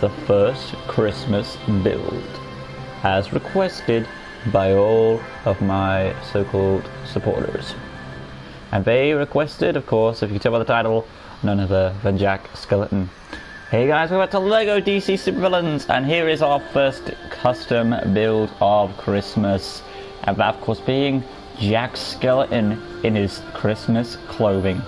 the first Christmas build, as requested by all of my so-called supporters. And they requested, of course, if you can tell by the title, none other than Jack Skellington. Hey guys, we're back to LEGO DC Supervillains, and here is our first custom build of Christmas. And that, of course, being Jack Skellington in his Christmas clothing.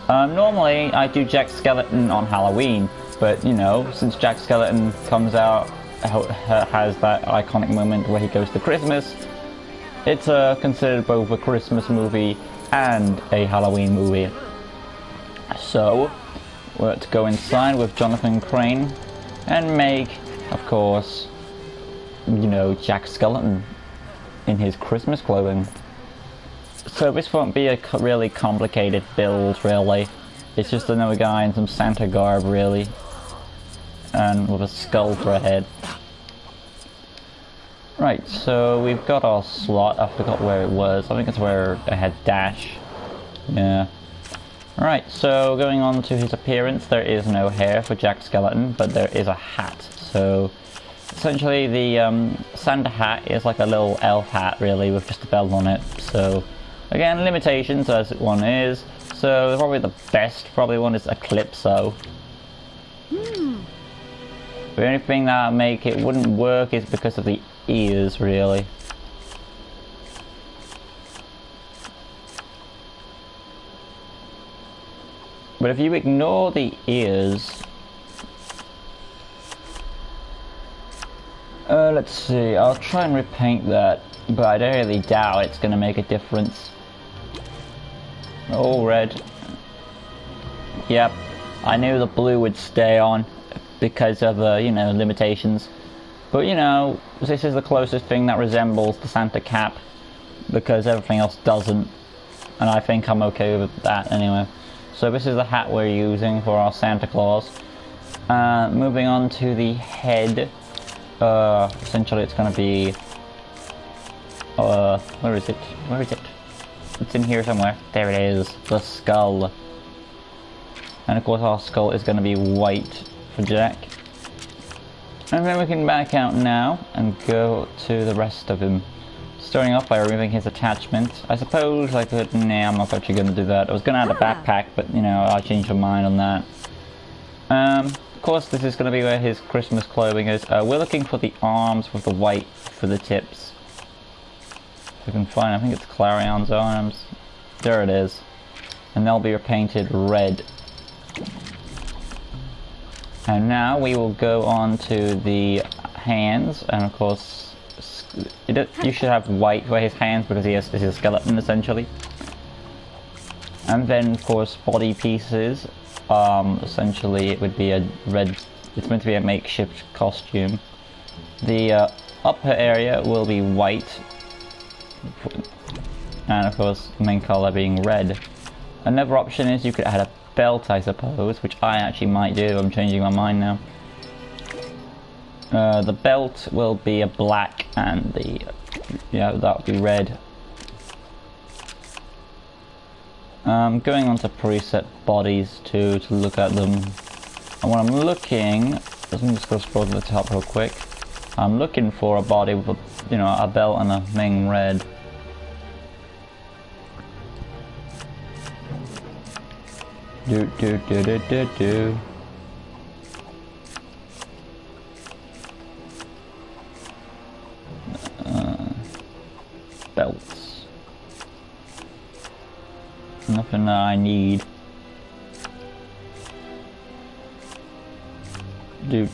Normally, I do Jack Skellington on Halloween, but, you know, since Jack Skellington comes out, has that iconic moment where he goes to Christmas, it's considered both a Christmas movie and a Halloween movie. So, we're to go inside with Jonathan Crane and make, of course, you know, Jack Skellington in his Christmas clothing. So this won't be a really complicated build, really. It's just another guy in some Santa garb, really. And with a skull for a head. Right, so we've got our slot. I forgot where it was. I think it's where I had dash. Yeah. Right, so going on to his appearance, there is no hair for Jack Skellington, but there is a hat. So essentially the Santa hat is like a little elf hat, really, with just a belt on it. So again, limitations as one is. So probably the best one is Eclipso. The only thing that make it wouldn't work is because of the ears, really. But if you ignore the ears, let's see, I'll try and repaint that, but I don't really doubt it's going to make a difference. Oh, red. Yep, I knew the blue would stay on because of, you know, limitations. But, you know, this is the closest thing that resembles the Santa cap, because everything else doesn't. And I think I'm okay with that anyway. So this is the hat we're using for our Santa Claus. Moving on to the head. Essentially it's going to be... where is it? Where is it? It's in here somewhere. There it is. The skull. And of course our skull is going to be white for Jack. And then we can back out now and go to the rest of him. Starting off by removing his attachment. I suppose I could... Nah, I'm not actually going to do that. I was going to add a backpack, but, you know, I changed my mind on that. Of course, this is going to be where his Christmas clothing is. We're looking for the arms with the white for the tips. If we can find, I think it's Clarion's arms. There it is. And they'll be repainted red. And now we will go on to the hands, and of course, you should have white for his hands because this is a skeleton essentially. And then of course body pieces, essentially it would be a red, it's meant to be a makeshift costume. The upper area will be white, and of course the main color being red. Another option is you could add a belt, I suppose, which I actually might do. I'm changing my mind now. The belt will be a black, and the that would be red. Going on to preset bodies to look at them. And what I'm looking, let me just go scroll to the top real quick. I'm looking for a body with a, you know, a belt and a main red. Do. Belts. Nothing that I need. Do.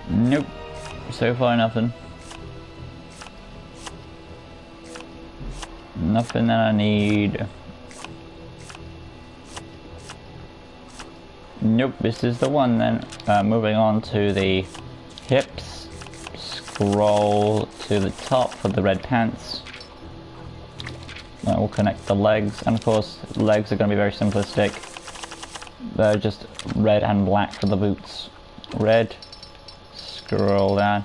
Nope. So far nothing. Nothing that I need. Nope, this is the one then. Moving on to the hips. Scroll to the top for the red pants. That will connect the legs, and of course legs are going to be very simplistic. They're just red and black for the boots. Red. Scroll down.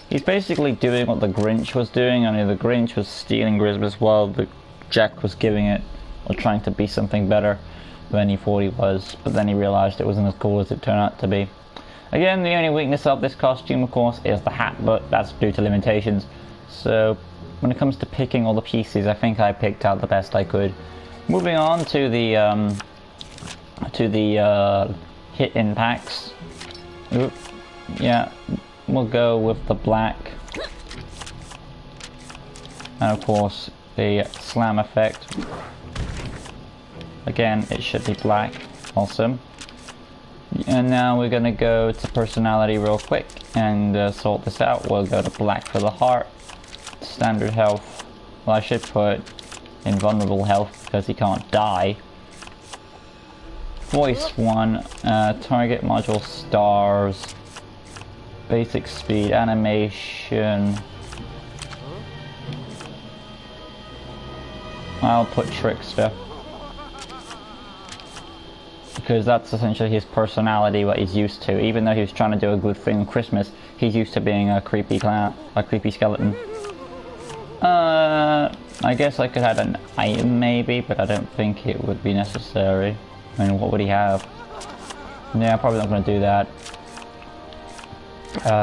He's basically doing what the Grinch was doing, only the Grinch was stealing Christmas while the Jack was giving it, or trying to be something better. than he thought he was, but then he realised it wasn't as cool as it turned out to be. Again, the only weakness of this costume, of course, is the hat, but that's due to limitations. So, when it comes to picking all the pieces, I think I picked out the best I could. Moving on to the hit impacts. Oop. Yeah, we'll go with the black. And of course, the slam effect. Again, it should be black. Awesome. And now we're gonna go to personality real quick and sort this out. We'll go to black for the heart. Standard health. Well, I should put invulnerable health because he can't die. Voice 1. Target module stars. Basic speed. Animation. I'll put trickster. Because that's essentially his personality, what he's used to. Even though he was trying to do a good thing on Christmas, he's used to being a creepy clown, a creepy skeleton. I guess I could add an item maybe, but I don't think it would be necessary. I mean, what would he have? Yeah, probably not going to do that.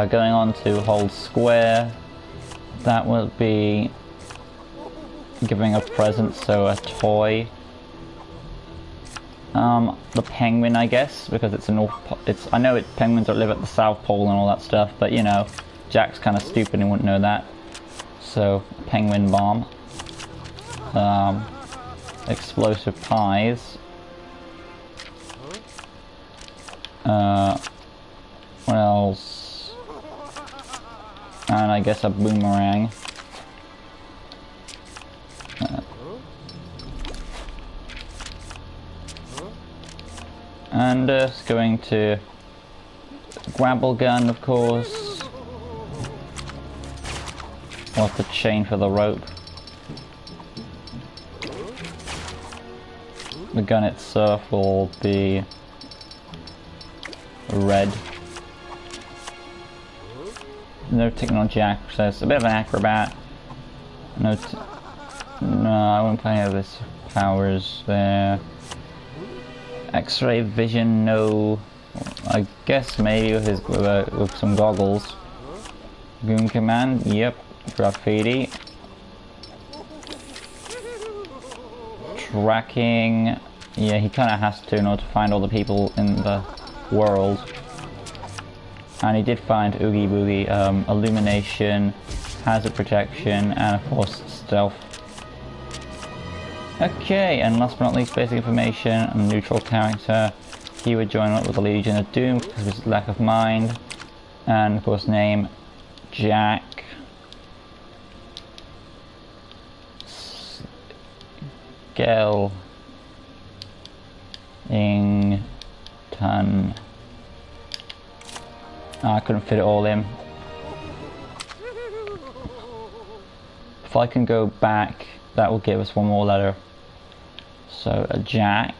Going on to hold square. That will be giving a present, so a toy. The penguin, I guess, because it's a I know penguins don't live at the South Pole and all that stuff, but you know, Jack's kind of stupid and wouldn't know that. So, penguin bomb. Explosive pies. What else? And I guess a boomerang. And it's going to grapple gun, of course. What's the chain for the rope? The gun itself will be red. No technology access. A bit of an acrobat. No, I won't play any of this powers there. X-ray vision, no. I guess maybe with some goggles. Goon command, yep. Graffiti. Tracking. Yeah, he kind of has to in order to find all the people in the world. And he did find Oogie Boogie. Illumination, hazard protection, and of course stealth. Okay, and last but not least, basic information, a neutral character. He would join up with the Legion of Doom because of his lack of mind. And of course name, Jack. Skellington. I couldn't fit it all in. If I can go back, that will give us one more letter. So a Jack.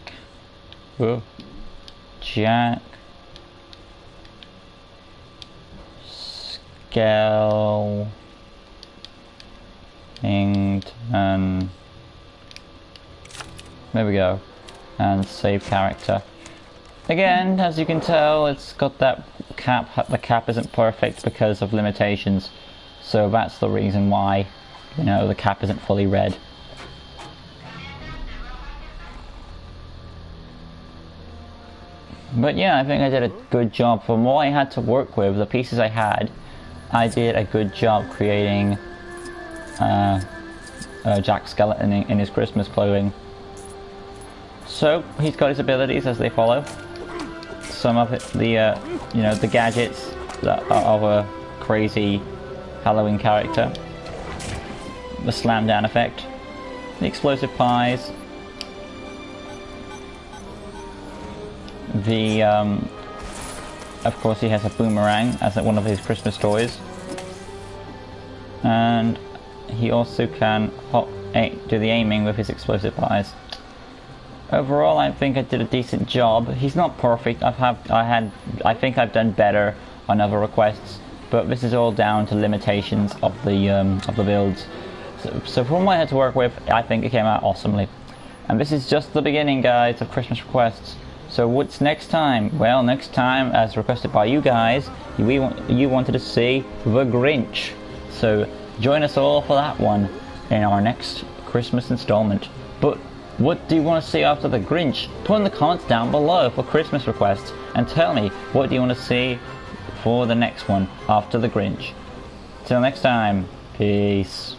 Whoa. Jack. Skellington. There we go. And save character. Again, as you can tell, it's got that cap. The cap isn't perfect because of limitations. So that's the reason why, you know, the cap isn't fully red. But yeah, I think I did a good job. From what I had to work with, the pieces I had, I did a good job creating Jack Skeleton in his Christmas clothing. So he's got his abilities as they follow. Some of it, you know, the gadgets that are of a crazy Halloween character. The slam down effect, the explosive pies, the of course he has a boomerang as one of his Christmas toys, and he also can do the aiming with his explosive pies. Overall, I think I did a decent job. He's not perfect. I think I've done better on other requests, but this is all down to limitations of the builds. So from what I had to work with, I think it came out awesomely. And this is just the beginning, guys, of Christmas requests. So what's next time? Well, next time, as requested by you guys, you wanted to see The Grinch. So join us all for that one in our next Christmas installment. But what do you want to see after The Grinch? Put in the comments down below for Christmas requests and tell me what do you want to see for the next one after The Grinch. Till next time, peace.